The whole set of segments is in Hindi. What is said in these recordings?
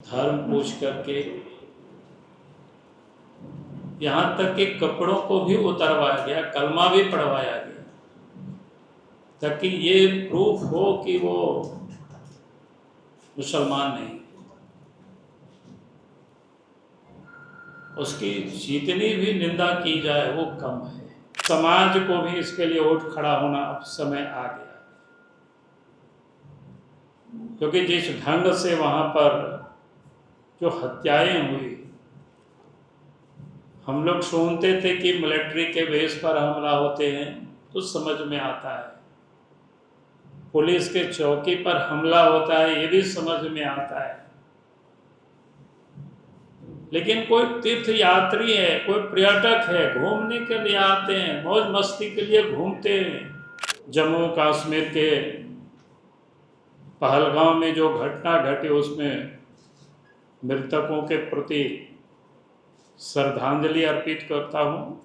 धर्म पूछ करके यहाँ तक कि कपड़ों को भी उतरवाया गया, कलमा भी पढ़वाया गया, ताकि ये प्रूफ हो कि वो मुसलमान नहीं। उसकी जितनी भी निंदा की जाए वो कम है। समाज को भी इसके लिए उठ खड़ा होना अब समय आ गया, क्योंकि जिस ढंग से वहाँ पर जो हत्याएं हुई, हम लोग सुनते थे कि मिलिट्री के बेस पर हमला होते हैं तो समझ में आता है, पुलिस के चौकी पर हमला होता है ये भी समझ में आता है, लेकिन कोई तीर्थ यात्री है, कोई पर्यटक है, घूमने के लिए आते हैं, मौज मस्ती के लिए घूमते हैं। जम्मू कश्मीर के पहलगांव में जो घटना घटी उसमें मृतकों के प्रति श्रद्धांजलि अर्पित करता हूँ,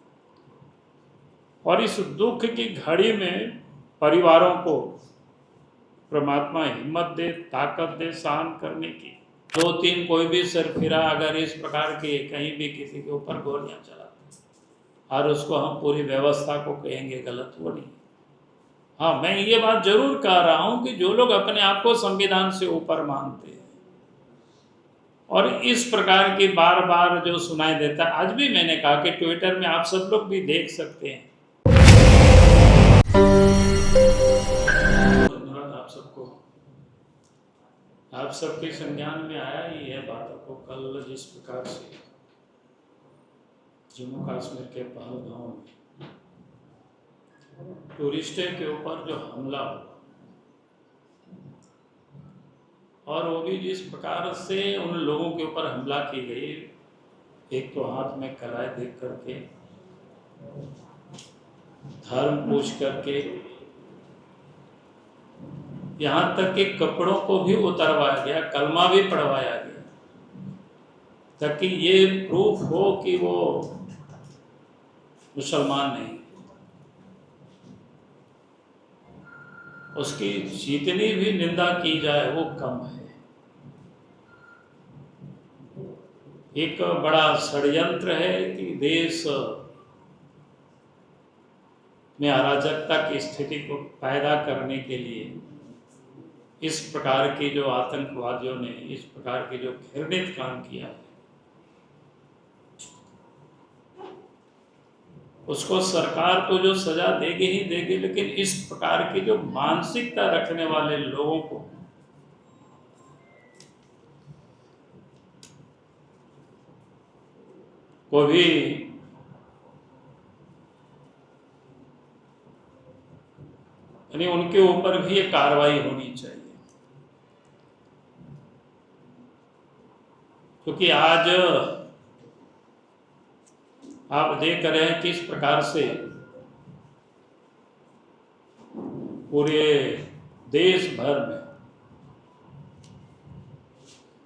और इस दुख की घड़ी में परिवारों को परमात्मा हिम्मत दे, ताकत दे सहन करने की। 2-3 कोई भी सरफिरा अगर इस प्रकार के कहीं भी किसी के ऊपर गोलियां चलाते और उसको हम पूरी व्यवस्था को कहेंगे गलत, वो नहीं। हाँ, मैं ये बात जरूर कह रहा हूं कि जो लोग अपने आप को संविधान से ऊपर मानते हैं और इस प्रकार की बार बार जो सुनाई देता है, आज भी मैंने कहा कि ट्विटर में आप सब लोग भी देख सकते हैं, आप सबके संज्ञान में आया ही है बातों को। कल जिस प्रकार से जम्मू कश्मीर के पहलगांव में टूरिस्टों के ऊपर जो हमला हुआ, और वो भी जिस प्रकार से उन लोगों के ऊपर हमला की गई, एक तो हाथ में कलाई देख करके, धर्म पूछ करके, यहाँ तक कि कपड़ों को भी उतरवाया गया, कलमा भी पढ़वाया गया, ताकि ये प्रूफ हो कि वो मुसलमान नहीं। उसकी जितनी भी निंदा की जाए वो कम है। एक बड़ा षड्यंत्र है कि देश में अराजकता की स्थिति को पैदा करने के लिए इस प्रकार के जो आतंकवादियों ने इस प्रकार के जो घृणित काम किया है, उसको सरकार तो जो सजा देगी ही देगी, लेकिन इस प्रकार की जो मानसिकता रखने वाले लोगों को भी यानी उनके ऊपर भी ये कार्रवाई होनी चाहिए। क्योंकि आज आप देख रहे हैं किस प्रकार से पूरे देश भर में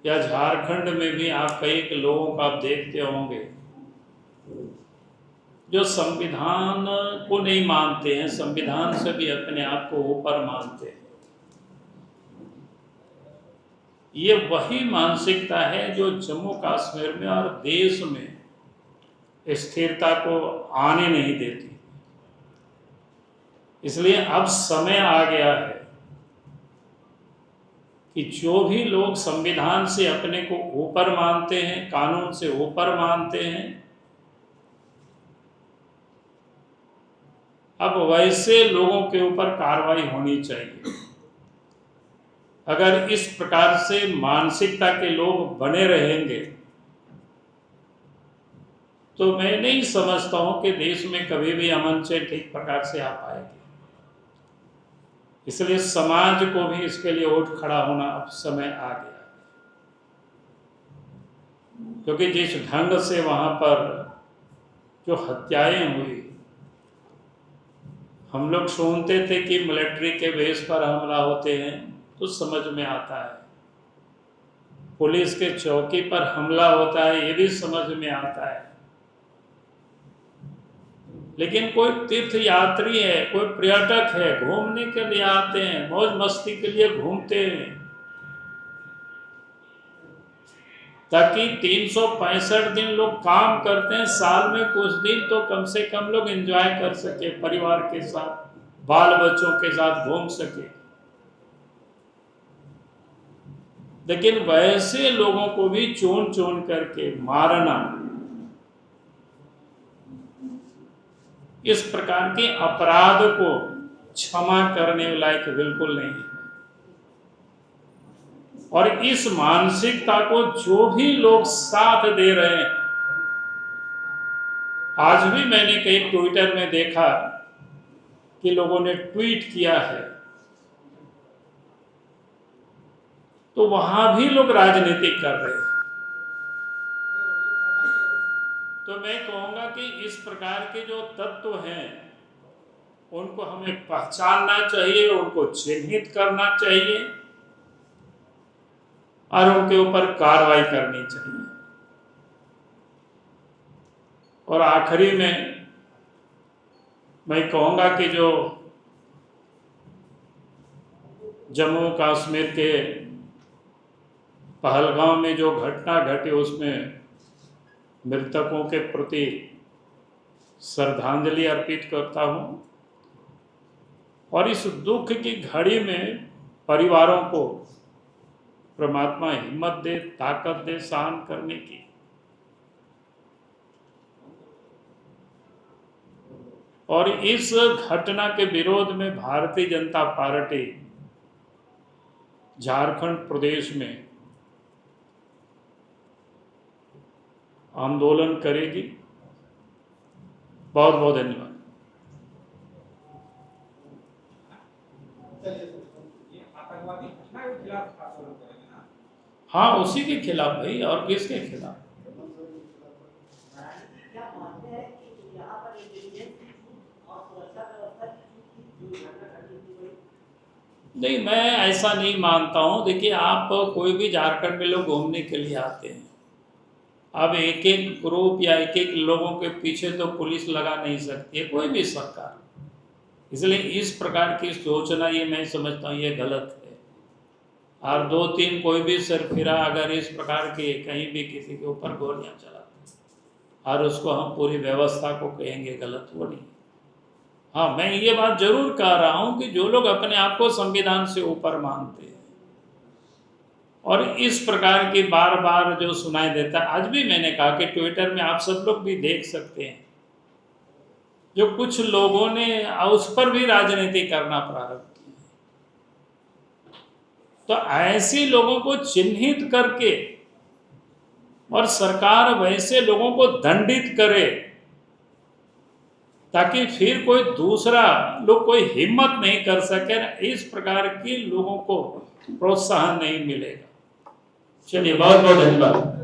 या झारखंड में भी आप कई लोगों को आप देखते होंगे जो संविधान को नहीं मानते हैं, संविधान से भी अपने आप को ऊपर मानते हैं। ये वही मानसिकता है जो जम्मू कश्मीर में और देश में स्थिरता को आने नहीं देती। इसलिए अब समय आ गया है कि जो भी लोग संविधान से अपने को ऊपर मानते हैं, कानून से ऊपर मानते हैं, अब वैसे लोगों के ऊपर कार्रवाई होनी चाहिए। अगर इस प्रकार से मानसिकता के लोग बने रहेंगे तो मैं नहीं समझता हूं कि देश में कभी भी अमन से ठीक प्रकार से आ पाएगी। इसलिए समाज को भी इसके लिए उठ खड़ा होना अब समय आ गया, क्योंकि जिस ढंग से वहां पर जो हत्याएं हुई, हम लोग सुनते थे कि मिलिट्री के बेस पर हमला होते हैं तो समझ में आता है, पुलिस के चौकी पर हमला होता है ये भी समझ में आता है, लेकिन कोई तीर्थ यात्री है, कोई पर्यटक है, घूमने के लिए आते हैं, मौज मस्ती के लिए घूमते हैं, ताकि 365 दिन लोग काम करते हैं, साल में कुछ दिन तो कम से कम लोग एंजॉय कर सके, परिवार के साथ, बाल बच्चों के साथ घूम सके। लेकिन वैसे लोगों को भी चुन चुन करके मारना, इस प्रकार के अपराध को क्षमा करने लायक बिल्कुल नहीं है। और इस मानसिकता को जो भी लोग साथ दे रहे हैं, आज भी मैंने कई ट्विटर में देखा कि लोगों ने ट्वीट किया है, तो वहां भी लोग राजनीति कर रहे हैं। तो मैं कहूंगा कि इस प्रकार के जो तत्व हैं उनको हमें पहचानना चाहिए, उनको चिन्हित करना चाहिए और उनके ऊपर कार्रवाई करनी चाहिए। और आखिरी में मैं कहूंगा कि जो जम्मू कश्मीर के पहलगांव में जो घटना घटी, उसमें मृतकों के प्रति श्रद्धांजलि अर्पित करता हूं। और इस दुख की घड़ी में परिवारों को परमात्मा हिम्मत दे, ताकत दे सहन करने की। और इस घटना के विरोध में भारतीय जनता पार्टी झारखंड प्रदेश में आंदोलन करेगी। बहुत बहुत धन्यवाद। हाँ, उसी के खिलाफ भाई, और किसके खिलाफ? नहीं, मैं ऐसा नहीं मानता हूँ। देखिए, आप कोई भी झारखंड में लोग घूमने के लिए आते हैं, अब एक एक ग्रुप या एक एक लोगों के पीछे तो पुलिस लगा नहीं सकती है कोई भी सरकार। इसलिए इस प्रकार की सोचना, ये मैं समझता हूँ ये गलत है। और 2-3 कोई भी सरफिरा अगर इस प्रकार के कहीं भी किसी के ऊपर गोलियां चलाते और उसको हम पूरी व्यवस्था को कहेंगे गलत, वो नहीं। हाँ, मैं ये बात जरूर कह रहा हूँ कि जो लोग अपने आप को संविधान से ऊपर मानते हैं और इस प्रकार की बार बार जो सुनाई देता है, आज भी मैंने कहा कि ट्विटर में आप सब लोग भी देख सकते हैं, जो कुछ लोगों ने उस पर भी राजनीति करना प्रारंभ किया। तो ऐसे लोगों को चिन्हित करके और सरकार वैसे लोगों को दंडित करे, ताकि फिर कोई दूसरा लोग कोई हिम्मत नहीं कर सके, इस प्रकार की लोगों को प्रोत्साहन नहीं मिलेगा। चलिए, बहुत बहुत धन्यवाद।